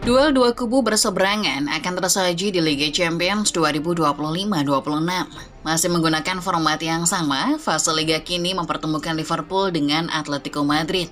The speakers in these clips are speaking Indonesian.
Duel dua kubu berseberangan akan tersaji di Liga Champions 2025-26. Masih menggunakan format yang sama, fase Liga kini mempertemukan Liverpool dengan Atletico Madrid.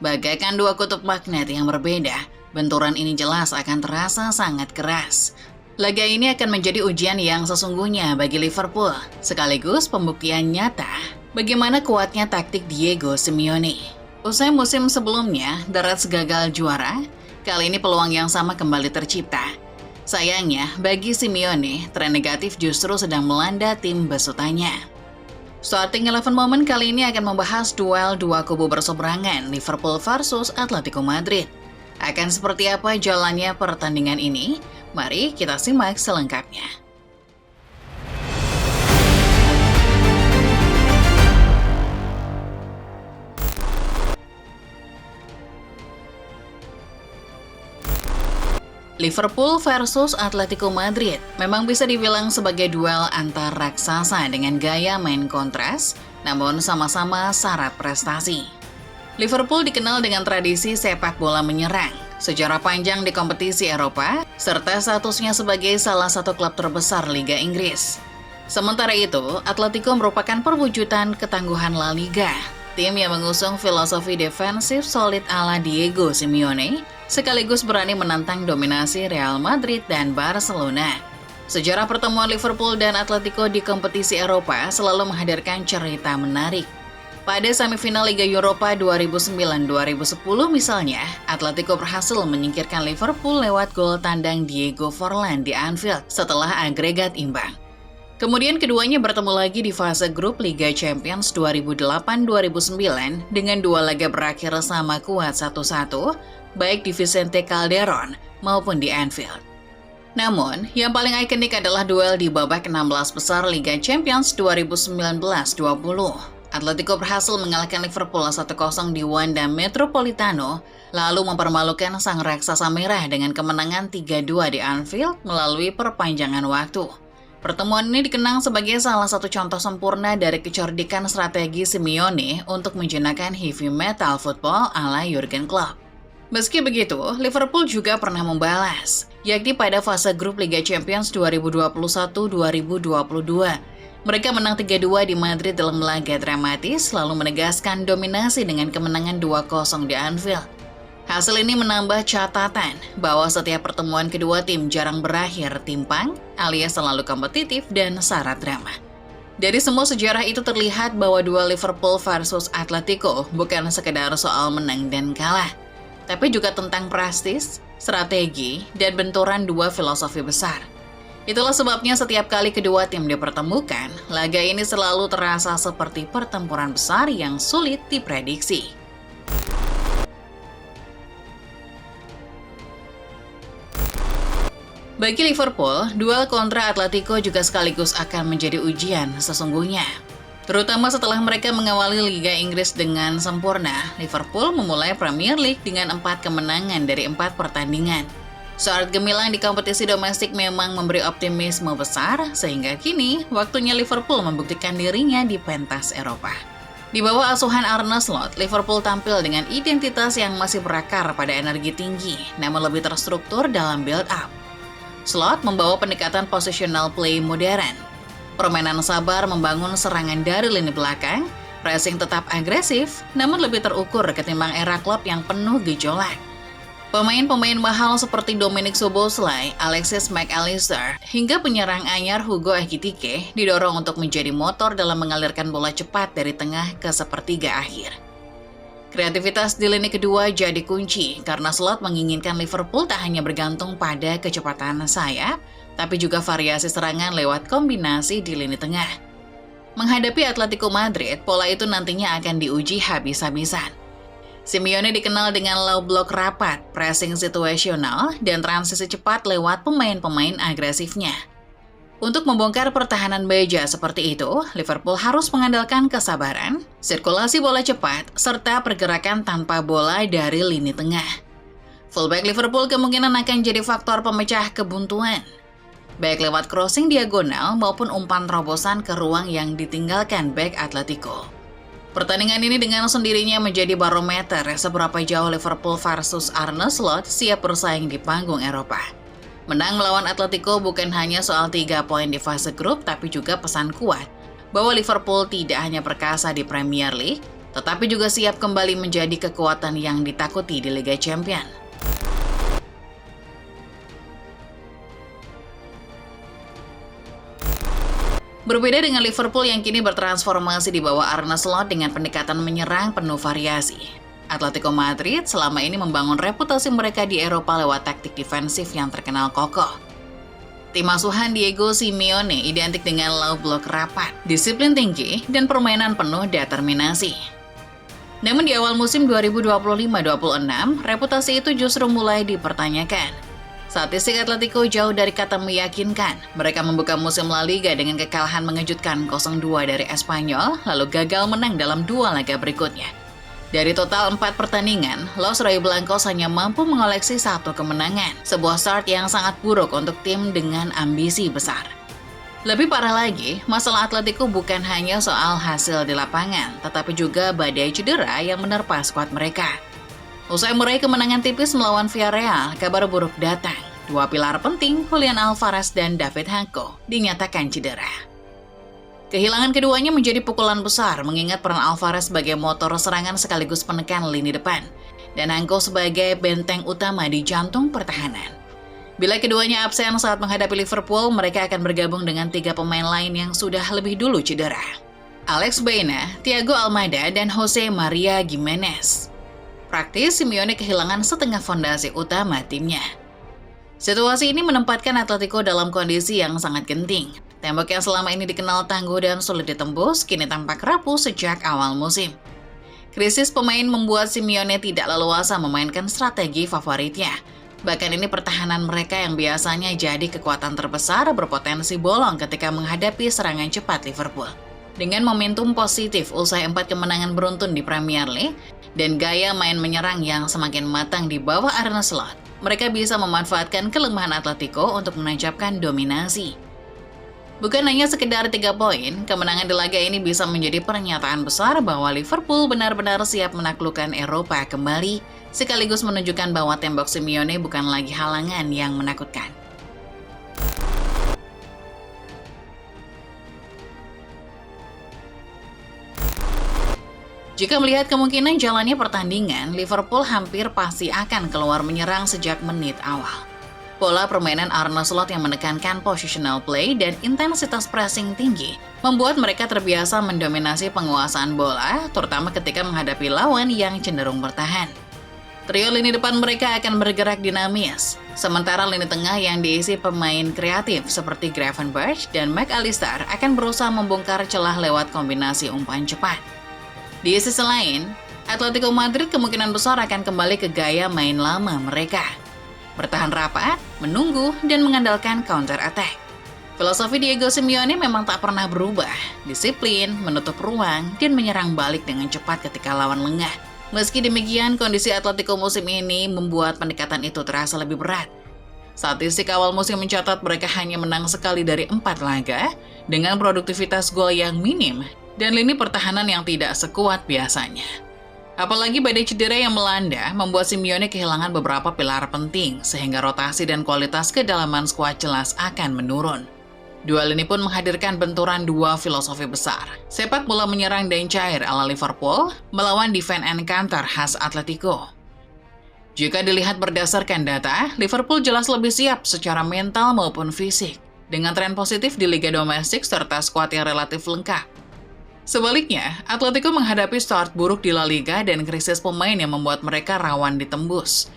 Bagaikan dua kutub magnet yang berbeda, benturan ini jelas akan terasa sangat keras. Laga ini akan menjadi ujian yang sesungguhnya bagi Liverpool, sekaligus pembuktian nyata bagaimana kuatnya taktik Diego Simeone. Usai musim sebelumnya, The Reds gagal juara. Kali ini peluang yang sama kembali tercipta. Sayangnya, bagi Simeone, tren negatif justru sedang melanda tim besutannya. Starting 11 Moment kali ini akan membahas duel dua kubu berseberangan Liverpool versus Atletico Madrid. Akan seperti apa jalannya pertandingan ini? Mari kita simak selengkapnya. Liverpool versus Atletico Madrid memang bisa dibilang sebagai duel antar raksasa dengan gaya main kontras, namun sama-sama syarat prestasi. Liverpool dikenal dengan tradisi sepak bola menyerang, sejarah panjang di kompetisi Eropa, serta statusnya sebagai salah satu klub terbesar Liga Inggris. Sementara itu, Atletico merupakan perwujudan ketangguhan La Liga, tim yang mengusung filosofi defensif solid ala Diego Simeone, sekaligus berani menantang dominasi Real Madrid dan Barcelona. Sejarah pertemuan Liverpool dan Atletico di kompetisi Eropa selalu menghadirkan cerita menarik. Pada semifinal Liga Eropa 2009-2010 misalnya, Atletico berhasil menyingkirkan Liverpool lewat gol tandang Diego Forlan di Anfield setelah agregat imbang. Kemudian keduanya bertemu lagi di fase grup Liga Champions 2008-2009 dengan dua laga berakhir sama kuat 1-1, baik di Vicente Calderón maupun di Anfield. Namun, yang paling ikonik adalah duel di babak 16 besar Liga Champions 2019-20. Atletico berhasil mengalahkan Liverpool 1-0 di Wanda Metropolitano, lalu mempermalukan sang raksasa merah dengan kemenangan 3-2 di Anfield melalui perpanjangan waktu. Pertemuan ini dikenang sebagai salah satu contoh sempurna dari kecerdikan strategi Simeone untuk menjinakkan heavy metal football ala Jurgen Klopp. Meski begitu, Liverpool juga pernah membalas, yakni pada fase grup Liga Champions 2021-2022. Mereka menang 3-2 di Madrid dalam laga dramatis, lalu menegaskan dominasi dengan kemenangan 2-0 di Anfield. Hasil ini menambah catatan bahwa setiap pertemuan kedua tim jarang berakhir timpang, alias selalu kompetitif dan syarat drama. Dari semua sejarah itu terlihat bahwa duel Liverpool versus Atletico bukan sekedar soal menang dan kalah, tapi juga tentang prestis, strategi, dan benturan dua filosofi besar. Itulah sebabnya setiap kali kedua tim dipertemukan, laga ini selalu terasa seperti pertempuran besar yang sulit diprediksi. Bagi Liverpool, duel kontra Atletico juga sekaligus akan menjadi ujian sesungguhnya. Terutama setelah mereka mengawali Liga Inggris dengan sempurna, Liverpool memulai Premier League dengan 4 kemenangan dari 4 pertandingan. Saat gemilang di kompetisi domestik memang memberi optimisme besar, sehingga kini waktunya Liverpool membuktikan dirinya di pentas Eropa. Di bawah asuhan Arne Slot, Liverpool tampil dengan identitas yang masih berakar pada energi tinggi, namun lebih terstruktur dalam build-up. Slot membawa pendekatan positional play modern. Permainan sabar membangun serangan dari lini belakang, pressing tetap agresif, namun lebih terukur ketimbang era Klopp yang penuh gejolak. Pemain-pemain mahal seperti Dominic Szoboszlai, Alexis Mac Allister, hingga penyerang anyar Hugo Ekitike didorong untuk menjadi motor dalam mengalirkan bola cepat dari tengah ke sepertiga akhir. Kreativitas di lini kedua jadi kunci karena Slot menginginkan Liverpool tak hanya bergantung pada kecepatan sayap, tapi juga variasi serangan lewat kombinasi di lini tengah. Menghadapi Atletico Madrid, pola itu nantinya akan diuji habis-habisan. Simeone dikenal dengan low block rapat, pressing situasional, dan transisi cepat lewat pemain-pemain agresifnya. Untuk membongkar pertahanan baja seperti itu, Liverpool harus mengandalkan kesabaran, sirkulasi bola cepat, serta pergerakan tanpa bola dari lini tengah. Fullback Liverpool kemungkinan akan jadi faktor pemecah kebuntuan, baik lewat crossing diagonal maupun umpan terobosan ke ruang yang ditinggalkan bek Atletico. Pertandingan ini dengan sendirinya menjadi barometer seberapa jauh Liverpool versus Arne Slot siap bersaing di panggung Eropa. Menang melawan Atletico bukan hanya soal 3 poin di fase grup, tapi juga pesan kuat bahwa Liverpool tidak hanya perkasa di Premier League, tetapi juga siap kembali menjadi kekuatan yang ditakuti di Liga Champions. Berbeda dengan Liverpool yang kini bertransformasi di bawah Arne Slot dengan pendekatan menyerang penuh variasi. Atletico Madrid selama ini membangun reputasi mereka di Eropa lewat taktik defensif yang terkenal kokoh. Tim asuhan Diego Simeone identik dengan low block rapat, disiplin tinggi, dan permainan penuh determinasi. Namun di awal musim 2025-26, reputasi itu justru mulai dipertanyakan. Statistik Atletico jauh dari kata meyakinkan. Mereka membuka musim La Liga dengan kekalahan mengejutkan 0-2 dari Espanyol, lalu gagal menang dalam 2 laga berikutnya. Dari total 4 pertandingan, Los Rojiblancos hanya mampu mengoleksi 1 kemenangan, sebuah start yang sangat buruk untuk tim dengan ambisi besar. Lebih parah lagi, masalah Atletico bukan hanya soal hasil di lapangan, tetapi juga badai cedera yang menerpa skuad mereka. Usai meraih kemenangan tipis melawan Villarreal, kabar buruk datang. 2 pilar penting, Julian Alvarez dan David Hanko, dinyatakan cedera. Kehilangan keduanya menjadi pukulan besar, mengingat peran Alvarez sebagai motor serangan sekaligus penekan lini depan, dan Hanko sebagai benteng utama di jantung pertahanan. Bila keduanya absen saat menghadapi Liverpool, mereka akan bergabung dengan 3 pemain lain yang sudah lebih dulu cedera. Alex Baena, Thiago Almada, dan Jose Maria Gimenez. Praktis, Simeone kehilangan setengah fondasi utama timnya. Situasi ini menempatkan Atletico dalam kondisi yang sangat genting. Tembok yang selama ini dikenal tangguh dan sulit ditembus, kini tampak rapuh sejak awal musim. Krisis pemain membuat Simeone tidak leluasa memainkan strategi favoritnya. Bahkan ini pertahanan mereka yang biasanya jadi kekuatan terbesar berpotensi bolong ketika menghadapi serangan cepat Liverpool. Dengan momentum positif usai 4 kemenangan beruntun di Premier League, dan gaya main menyerang yang semakin matang di bawah Arne Slot, mereka bisa memanfaatkan kelemahan Atletico untuk menancapkan dominasi. Bukan hanya sekedar 3 poin, kemenangan di laga ini bisa menjadi pernyataan besar bahwa Liverpool benar-benar siap menaklukkan Eropa kembali, sekaligus menunjukkan bahwa tembok Simeone bukan lagi halangan yang menakutkan. Jika melihat kemungkinan jalannya pertandingan, Liverpool hampir pasti akan keluar menyerang sejak menit awal. Pola permainan Arne Slot yang menekankan positional play dan intensitas pressing tinggi membuat mereka terbiasa mendominasi penguasaan bola, terutama ketika menghadapi lawan yang cenderung bertahan. Trio lini depan mereka akan bergerak dinamis, sementara lini tengah yang diisi pemain kreatif seperti Gravenberch dan McAllister akan berusaha membongkar celah lewat kombinasi umpan cepat. Di sisi lain, Atletico Madrid kemungkinan besar akan kembali ke gaya main lama mereka. Bertahan rapat, menunggu, dan mengandalkan counter attack. Filosofi Diego Simeone memang tak pernah berubah. Disiplin, menutup ruang, dan menyerang balik dengan cepat ketika lawan lengah. Meski demikian, kondisi Atletico musim ini membuat pendekatan itu terasa lebih berat. Statistik awal musim mencatat mereka hanya menang sekali dari 4 laga, dengan produktivitas gol yang minim, dan lini pertahanan yang tidak sekuat biasanya. Apalagi badai cedera yang melanda membuat Simeone kehilangan beberapa pilar penting, sehingga rotasi dan kualitas kedalaman skuad jelas akan menurun. Duel ini pun menghadirkan benturan 2 filosofi besar. Sepak bola menyerang dan cair ala Liverpool melawan defend and counter khas Atletico. Jika dilihat berdasarkan data, Liverpool jelas lebih siap secara mental maupun fisik, dengan tren positif di liga domestik serta skuad yang relatif lengkap. Sebaliknya, Atletico menghadapi start buruk di La Liga dan krisis pemain yang membuat mereka rawan ditembus.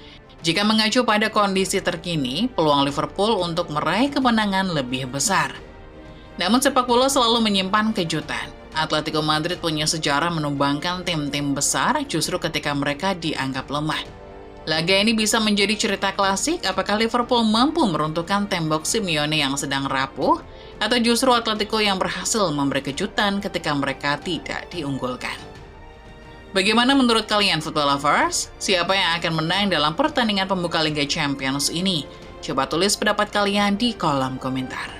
Jika mengacu pada kondisi terkini, peluang Liverpool untuk meraih kemenangan lebih besar. Namun sepak bola selalu menyimpan kejutan. Atletico Madrid punya sejarah menumbangkan tim-tim besar justru ketika mereka dianggap lemah. Laga ini bisa menjadi cerita klasik apakah Liverpool mampu meruntuhkan tembok Simeone yang sedang rapuh, atau justru Atletico yang berhasil memberi kejutan ketika mereka tidak diunggulkan. Bagaimana menurut kalian football lovers? Siapa yang akan menang dalam pertandingan pembuka Liga Champions ini? Coba tulis pendapat kalian di kolom komentar.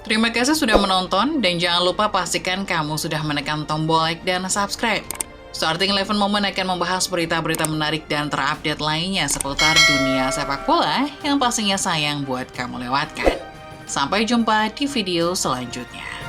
Terima kasih sudah menonton, dan jangan lupa pastikan kamu sudah menekan tombol like dan subscribe. Starting Eleven Moment akan membahas berita-berita menarik dan terupdate lainnya seputar dunia sepak bola yang pastinya sayang buat kamu lewatkan. Sampai jumpa di video selanjutnya.